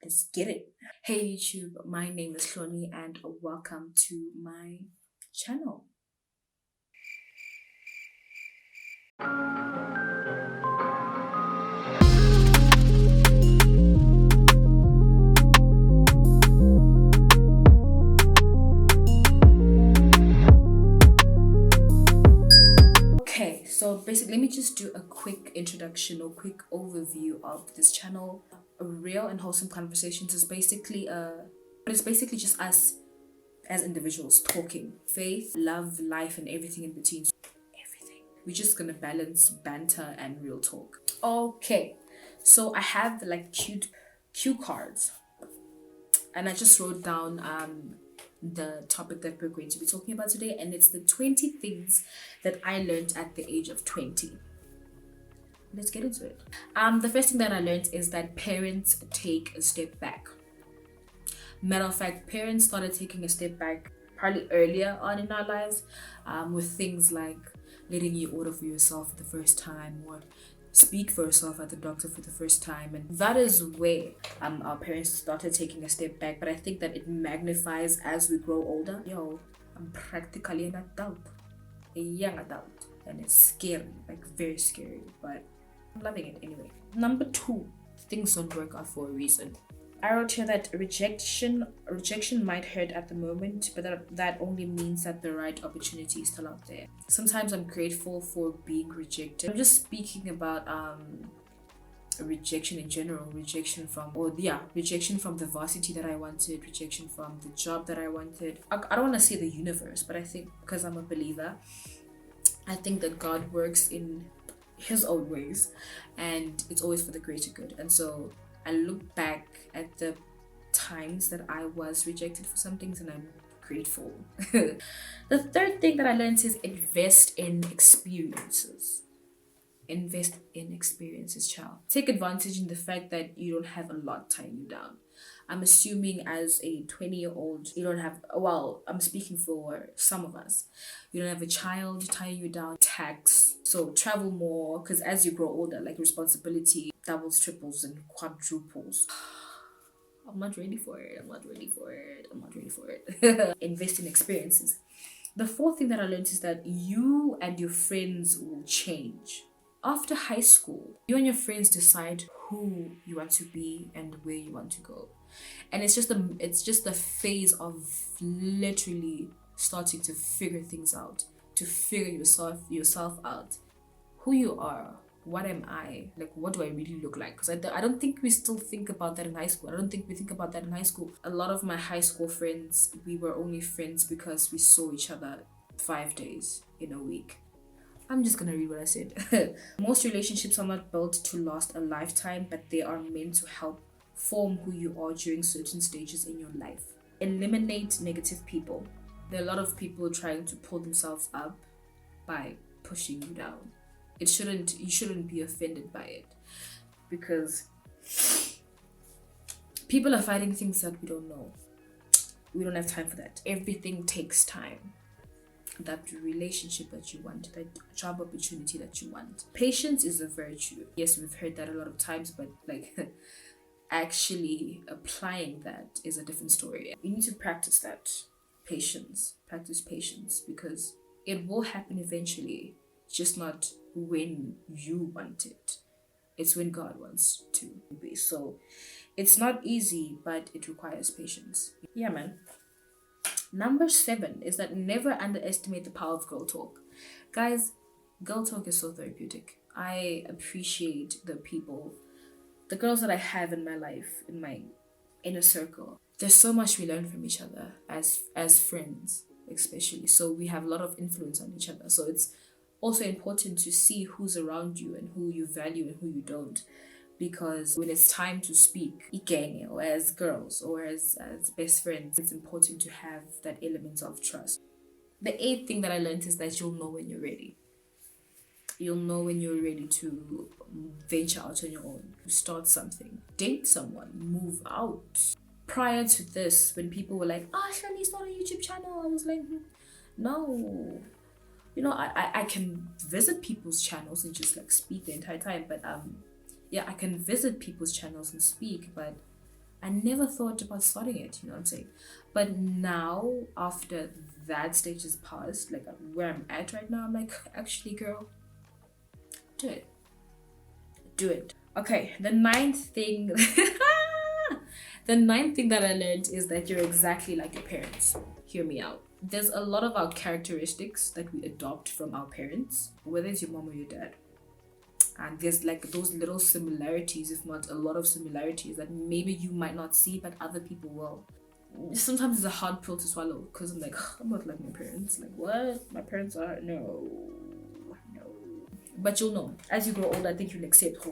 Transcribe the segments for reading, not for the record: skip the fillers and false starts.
Let's get it. Hey YouTube, my name is Cloni and welcome to my channel. Okay, so basically, let me just do a quick introduction or quick overview of this channel. A real and wholesome conversations is basically it's basically just us as individuals talking faith, love, life, and everything in between. Everything. We're just gonna balance banter and real talk. Okay, so I have like cue cards, and I just wrote down the topic that we're going to be talking about today, and it's the 20 things that I learned at the age of 20. Let's get into it. The first thing that I learned is that parents take a step back. Matter of fact, parents started taking a step back probably earlier on in our lives, with things like letting you order for yourself for the first time or speak for yourself at the doctor for the first time. And that is where our parents started taking a step back. But I think that it magnifies as we grow older. Yo, I'm practically an adult, a young adult, and it's scary, like very scary, but I'm loving it anyway. Number 2, things don't work out for a reason. I wrote here that rejection might hurt at the moment, but that only means that the right opportunity is still out there. Sometimes I'm grateful for being rejected. I'm just speaking about rejection in general, rejection from the varsity that I wanted, rejection from the job that I wanted. I don't want to say the universe, but I think because I'm a believer, I think that God works in his own ways and it's always for the greater good. And so I look back at the times that I was rejected for some things and I'm grateful. The third thing that I learned is invest in experiences. Invest in experiences, child. Take advantage in the fact that you don't have a lot tying you down. I'm assuming as a 20-year-old, you don't have, well, I'm speaking for some of us. You don't have a child tying you down, tax. So travel more, because as you grow older, like responsibility doubles, triples, and quadruples. I'm not ready for it. Invest in experiences. The fourth thing that I learned is that you and your friends will change. After high school, you and your friends decide who you want to be and where you want to go. And it's just a phase of literally starting to figure things out, to figure yourself out, who you are. What am I? Like, what do I really look like? Because I don't think we still think about that in high school. I don't think we think about that in high school. A lot of my high school friends, we were only friends because we saw each other 5 days in a week. I'm just gonna read what I said. Most relationships are not built to last a lifetime, but they are meant to help form who you are during certain stages in your life. Eliminate negative people. There are a lot of people trying to pull themselves up by pushing you down. You shouldn't be offended by it, because people are fighting things that we don't know. We don't have time for that. Everything takes time. That relationship that you want, that job opportunity that you want. Patience is a virtue. Yes, we've heard that a lot of times, but like actually applying that is a different story. You need to practice that. Practice patience, because it will happen eventually, just not when you want it. It's when God wants to be. So it's not easy, but it requires patience. Yeah, man. Number 7 is that never underestimate the power of girl talk. Guys, girl talk is so therapeutic. I appreciate the girls that I have in my life, in my inner circle. There's so much we learn from each other as friends, especially. So we have a lot of influence on each other. So it's also important to see who's around you and who you value and who you don't. Because when it's time to speak, again, or as girls or as best friends, it's important to have that element of trust. The 8th thing that I learned is that you'll know when you're ready. You'll know when you're ready to venture out on your own, to start something, date someone, move out. Prior to this, when people were like, Shani, start a YouTube channel, I was like, no. You know, I can visit people's channels and just like speak the entire time, but I can visit people's channels and speak, but I never thought about starting it, you know what I'm saying? But now, after that stage is passed, like where I'm at right now, I'm like, actually, girl, do it. Do it. Okay, the ninth thing. The ninth thing that I learned is that you're exactly like your parents. Hear me out. There's a lot of our characteristics that we adopt from our parents, whether it's your mom or your dad. And there's like those little similarities, if not a lot of similarities, that maybe you might not see, but other people will. Sometimes it's a hard pill to swallow because I'm like, I'm not like my parents. Like, what? My parents are? No. But you'll know. As you grow older, I think you'll accept,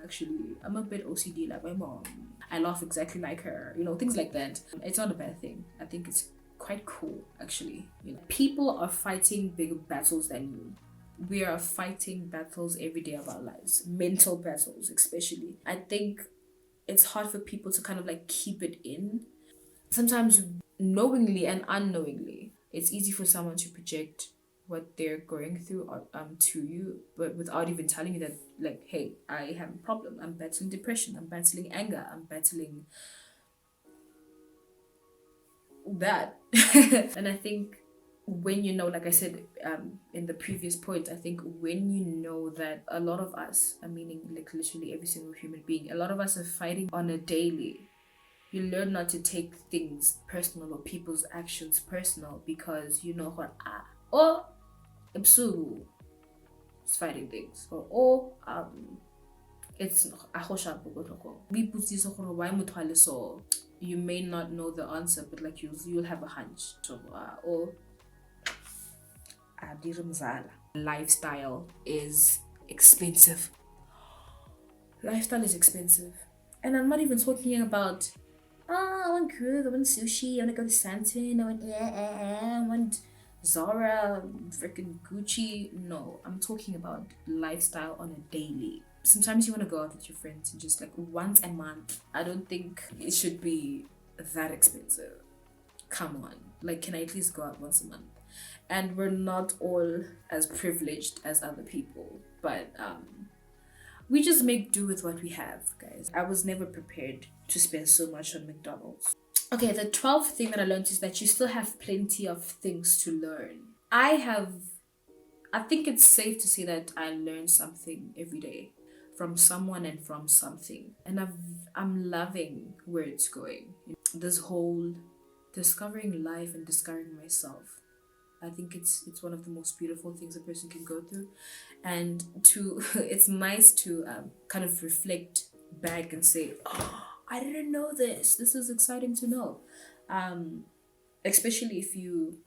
actually, I'm a bit OCD like my mom. I laugh exactly like her. You know, things like that. It's not a bad thing. I think it's quite cool, actually. You know, people are fighting bigger battles than you. We are fighting battles every day of our lives. Mental battles, especially. I think it's hard for people to kind of like keep it in. Sometimes knowingly and unknowingly, it's easy for someone to project what they're going through to you, but without even telling you that, like, hey, I have a problem. I'm battling depression. I'm battling anger. I'm battling that. And I think when you know, like I said in the previous point, I think when you know that a lot of us, I meaning like literally every single human being, a lot of us are fighting on a daily. You learn not to take things personal or people's actions personal because you know what or ebusuku is fighting things or it's so you may not know the answer, but like you'll have a hunch. So or lifestyle is expensive. Lifestyle is expensive. And I'm not even talking about I want cruise, I want sushi, I want to go to Santon, I want Zara, freaking Gucci. No, I'm talking about lifestyle on a daily. Sometimes you want to go out with your friends and just like once a month. I don't think it should be that expensive. Come on. Like, can I at least go out once a month? And we're not all as privileged as other people, but we just make do with what we have, guys. I was never prepared to spend so much on McDonald's. Okay, the 12th thing that I learned is that you still have plenty of things to learn. I think it's safe to say that I learn something every day from someone and from something. And I'm loving where it's going. This whole discovering life and discovering myself. I think it's one of the most beautiful things a person can go through, and it's nice to kind of reflect back and say, oh, I didn't know this. This is exciting to know, especially if you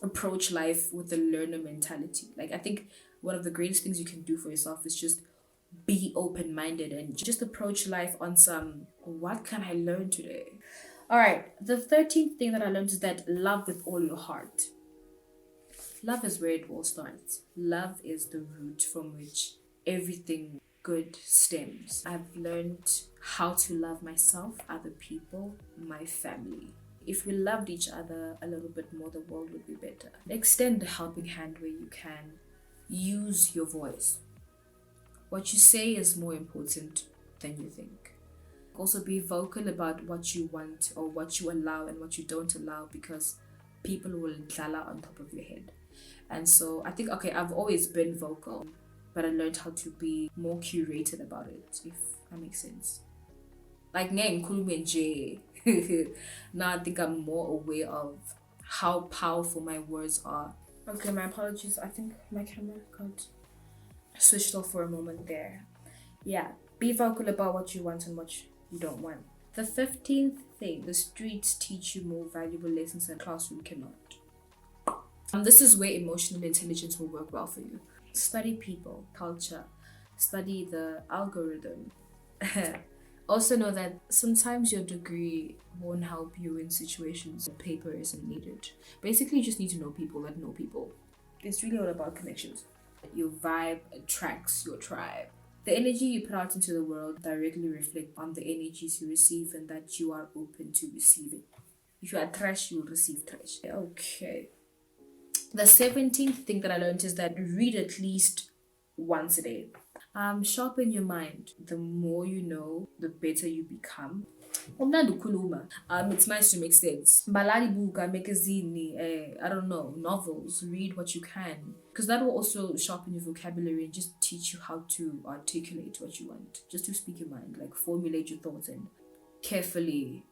approach life with a learner mentality. Like, I think one of the greatest things you can do for yourself is just be open-minded and just approach life on some, what can I learn today? All right, the 13th thing that I learned is that love with all your heart. Love is where it all starts. Love is the root from which everything good stems. I've learned how to love myself, other people, my family. If we loved each other a little bit more, the world would be better. Extend a helping hand where you can. Use your voice. What you say is more important than you think. Also be vocal about what you want or what you allow and what you don't allow, because people will dlala on top of your head. And so I think, okay, I've always been vocal, but I learned how to be more curated about it, if that makes sense. Like, now I think I'm more aware of how powerful my words are. Okay, my apologies. I think my camera got switched off for a moment there. Yeah, be vocal about what you want and what you don't want. The 15th thing, the streets teach you more valuable lessons than classroom cannot. This is where emotional intelligence will work well for you. Study people, culture, study the algorithm. Also know that sometimes your degree won't help you in situations where paper isn't needed. Basically, you just need to know people that know people. It's really all about connections. Your vibe attracts your tribe. The energy you put out into the world directly reflects on the energies you receive, and that you are open to receiving. If you are trash, you'll receive trash. Okay. The 17th thing that I learned is that read at least once a day. Sharpen your mind. The more you know, the better you become. Umnandi ukhuluma. It's nice to make sense. Balali buka, magazine, I don't know, novels. Read what you can, because that will also sharpen your vocabulary and just teach you how to articulate what you want. Just to speak your mind, like formulate your thoughts and carefully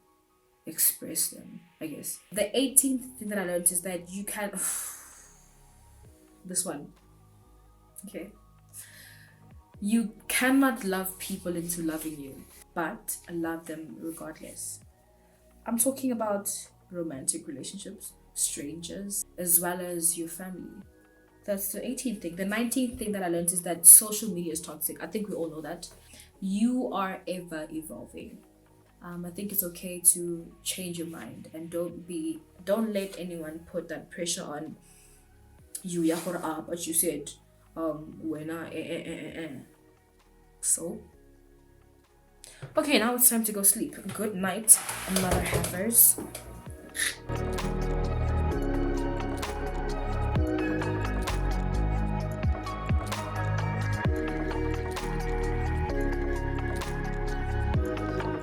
express them. I guess the 18th thing that I learned is that you can. This one, okay. You cannot love people into loving you, but love them regardless. I'm talking about romantic relationships, strangers, as well as your family. That's the 18th thing. The 19th thing that I learned is that social media is toxic. I think we all know that. You are ever evolving. I think it's okay to change your mind and don't let anyone put that pressure on you. But you said, when so okay, now it's time to go sleep. Good night, mother havers.